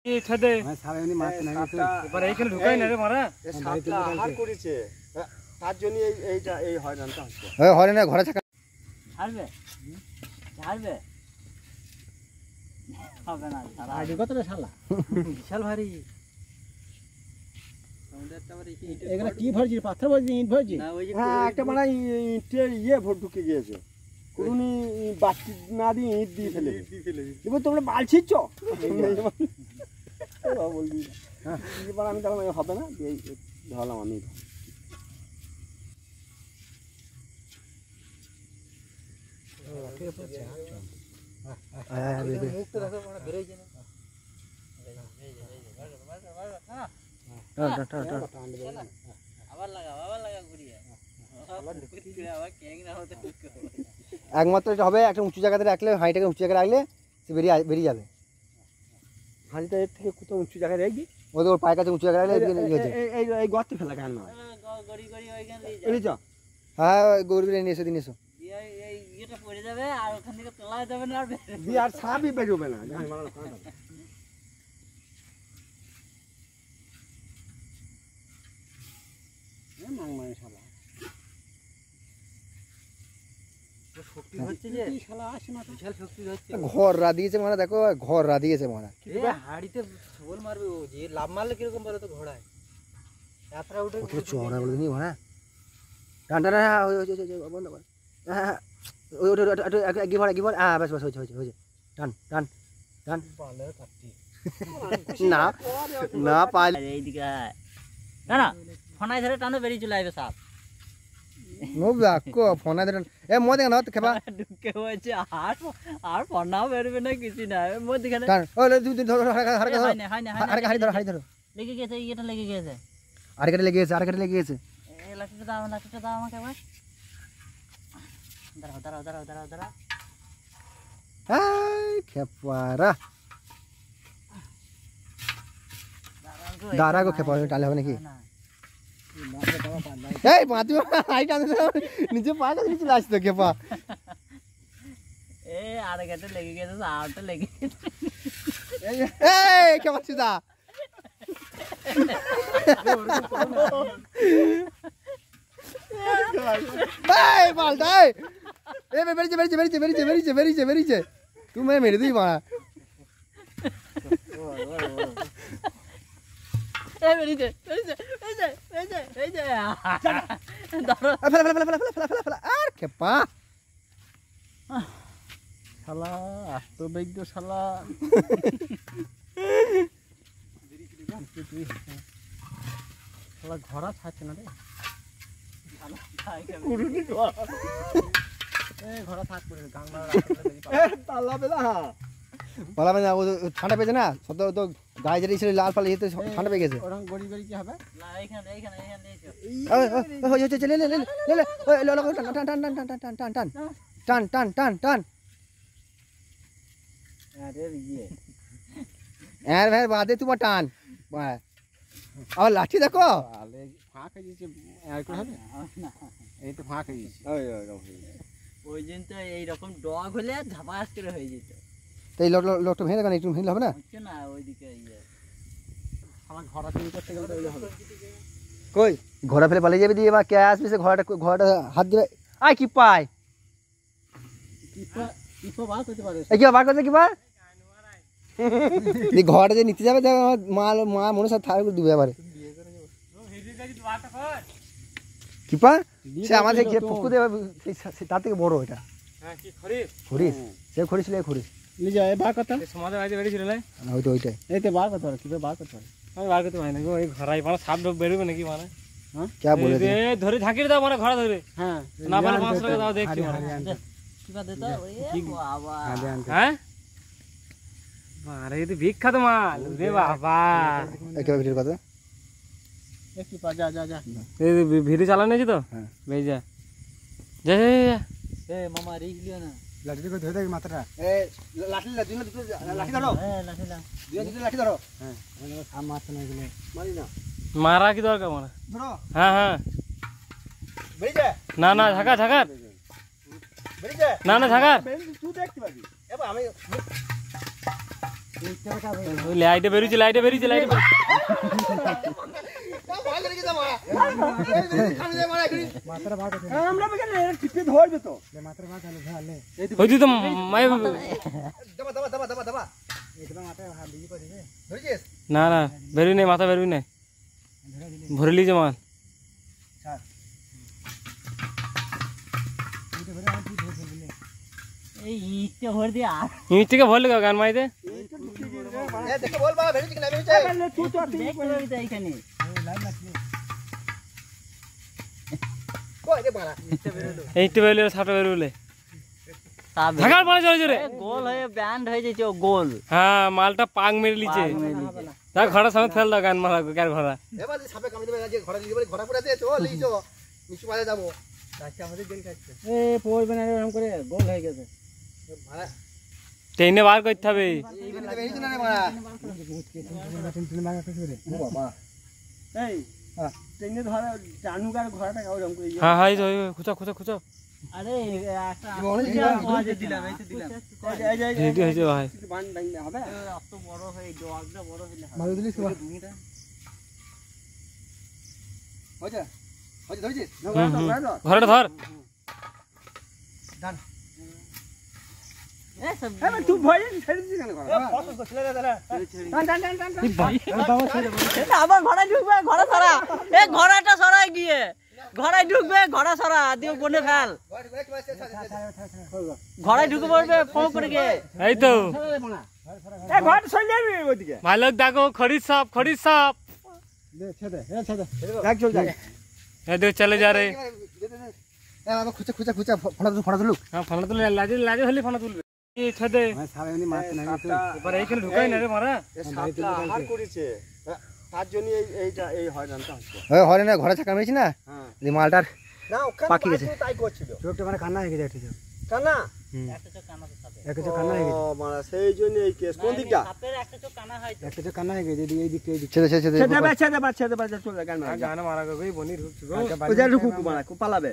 ছাদে সারাদিন মাছ না এবার এইখানে ঢুকাই না রে মারা সাতটা হার করেছে তার জন্য এইটা এই হয়রানটা হচ্ছে হয় না ঘরে থাকা ছাড়বে ছাড়বে হবে না সারা আগে কতটা শালা বিশাল ভারী এখানে কি ভরছি পাথর ভরছি ইট ভরছি না ওই যে হ্যাঁ একটা মানে ইটের ভোট ঢুকে গিয়েছে কোননি বাটি না দিয়ে ইট দিয়ে ফেলে এবার তোমরা বাল ছিচ্ছ বলবি হ্যাঁ এবার আমি তাহলে হবে না ধরলাম আমি একমাত্র হবে একটা উঁচু জায়গাতে রাখলে হাঁড়িটাকে উঁচু জায়গায় রাখলে সে বেরিয়ে যাবে হাঁড়িটা এর থেকে কোথাও উঁচু জায়গায় রাখবি ওর পায়ের কাছে উঁচু জায়গায় রাখলে এই গর্তে ফেলা কেন নয় হ্যাঁ গরু নিয়ে এসো দিন এসো এটা পড়ে যাবে আর ওখান থেকে তোলা যাবে না আর সাপই বেরোবে না ঘর রা দিয়েছে মারা দেখো ঘর রা দিয়েছে মারা হাড়িতে ছোল মারবে ও যে লাভ মারলে কিরকম বলো তো ঘোড়ায় যাত্রা উঠে কত চড়া বলে নি মারা টান টান বন্ধ কর হ্যাঁ হ্যাঁ বাস বাস হয়েছে টান টান টান না না পাইলে এইদিকে না না ফোনায় ধরে টানো বেরিয়ে চলে আসবে সাপ নো দেখো ফোনা ধরে এ মো দেখ না তো খেবা ঢুকে হয়েছে আর ফোনাও বেরোবে না কিছু না মধ্যখানে টান ও তুই ধরো হাড়ি ধরো লেগে গেছে এটা লেগে গেছে আরেকটা লেগে গেছে এই লাঠিটা দাও আমাকে একবার দাঁড়াও এই খেপারা দাঁড়া গো খেপা টালে হবে নাকি এই মাতু হাই টান নিচে পা কাছে চলে আসতো খেপা এ আরে গেটে লেগে গেছে সাপটা লেগে এই খেপা সুদা এই পাল্টা এই বেরিয়েছে তুমি মেরে দিই মারা আর খেপা শালা আত্মবৈজ্ঞ শালা শালা ঘোড়া ছাড়ছে না রে ঘোড়া থাকবে পালাবে না ও ঠান্ডা পেয়েছে না সব তো গায়ে যেতে ছিল লাল পালে যেতে ঠান্ডা পেয়ে গেছে ওরকম গড়ি কি হবে টান ভাই বাদে তোমার টান আর লাঠি দেখো এই তো ফাঁক হয়ে গেছে ওই দিন তো এইরকম ডগ হলে ঝাপাস করে হয়ে যেত তো এই লোকটা ভেঙে দেখান একটু ভেঙে হবে না না ওইদিকে আমার ঘোড়া চুরি করতে গেলে হবে কই ঘোড়া ফেলে পালিয়ে যাবে দিয়ে বা কে আসবে সে ঘোড়াটা হাত দেবে আয় কি পায় বার করতে পারে কি বার করতে কি বার ঘোড়াটা যে নিতে যাবে মা মনে সাথে থাকবে দিবে এবারে কিপা সে আমাদের যে পুকুর দেবে তার থেকে বড় এটা খরিস সে খরিস নিয়ে যায় বার কথা সমাজে বাড়িতে বেরিয়েছিল না ওইটাই এই তো বার করতে পারে কিভাবে বার করতে পারে আমি বার করতে পারি না গো এই ঘোড়াই মানে সাপ বেরোবে নাকি মানে হ্যাঁ क्या बोले ধরে থাকি দাও মানে ঘোড়া ধরে হ্যাঁ না পারলে 500 টাকা দাও দেখছি মানে কিবা দে তো ওই বাবা হ্যাঁ আরে এই তো বিখ্যাত মাল রে বাবা একেবারে ভিডিওর কথা কি পা যা এই ভিডিও চালানো আছে তো হ্যাঁ বেই যা এ মামা রিক লিও না লাঠি করে ধরে দে মাথাটা এ লাঠি ধরো হ্যাঁ লাঠি ধরো হ্যাঁ সাপ মারতে না গেলে মারি না মারা কি দরকার মানে ধরো হ্যাঁ বেরিয়ে না ঢাকা বেরিয়ে না ঢাকা তুই দেখতে পাবি এবার আমি ওই লাইটে বেরিয়েছে লাইটে বেরিয়েছে লাইটে আমরা বেকার টিপে ধরবে তো ওই তুই তো মাই না না বেরোই নাই মাথা বেরোই নাই ভরে লিছে মাল এই ইটটা ভরে দিয়ে আর ইট থেকে ভরলে গান মাইতে এইখানে এইটা বেরোলে ছাটা বেরোলে ঢাকার পাড়ে চলে জোরে গোল হয়ে ব্যান্ড হয়ে যাচ্ছে ও গোল হ্যাঁ মালটা পাং মেরে লিছে দেখ ঘোড়া সামনে ফেল দাও গান মারা কার ঘোড়া এ পড়বে না এরকম করে গোল হয়ে গেছে ট্রেনে বার করতে হবে এই ট্রেনে ধরা জানুকার ঘোড়াটা ওরকম করে হ্যাঁ হ্যাঁ খুঁচো খুঁচো খুঁচো আরে একটা দিলাম এই তো দিলাম রেডি হয়েছে ভাই বান ডাইলে হবে এত বড় হয়ে ডগটা বড় হইলে হবে মারু দিলি সুবা ঘোড়াটা ধর এ সব তুই ভয় ছেড়ে দিছিস কেন ঘোড়া আবার ঘোড়া ঢুকবে ঘোড়া সরা এ ঘোড়াটা সরাই গিয়ে ঘোড়ায় ঢুকবে ঘোড়া সরা দিয়ে বনে ফেল ঘোড়ায় ঢুকে পড়বে ফোঁ করে গিয়ে এই তো এই ঘোড়াটা চলে যাবে ওইদিকে ভালো দেখো খড়ির সাপ দেখ চল যাক এই দেখ চলে যা রে খুঁচা খুঁচা খুঁচা ফোড়া তুলুক হ্যাঁ ফানা তুলে লাজে লাজে হলে ফানা তুলবে এই ছেদে এবার এইখানে ঢুকাই না রে মারা সাপটা আহার করেছে তার জন্য এইটা এই হয়রানটা হচ্ছে হয় না ঘোড়া চাকা মেরেছি না এই মালটার না ওখানে পাকি গেছে। তাই করছিল চোখটা মানে কান্না হয়ে গেছে একটা কানা একটা চোখ কানা তো সাপের একটা চোখ কান্না হয়ে গেছে ও মানে সেই জন্য এই কেস কোন দিকটা সাপের একটা চোখ কানা হয় তো একটা চোখ কান্না হয়ে গেছে এই দিকটা ছেড়ে ছেড়ে ছেদে চলে গান গান মারা গই বনি ঢুকছে গো ওই যা রুকু মারা পালাবে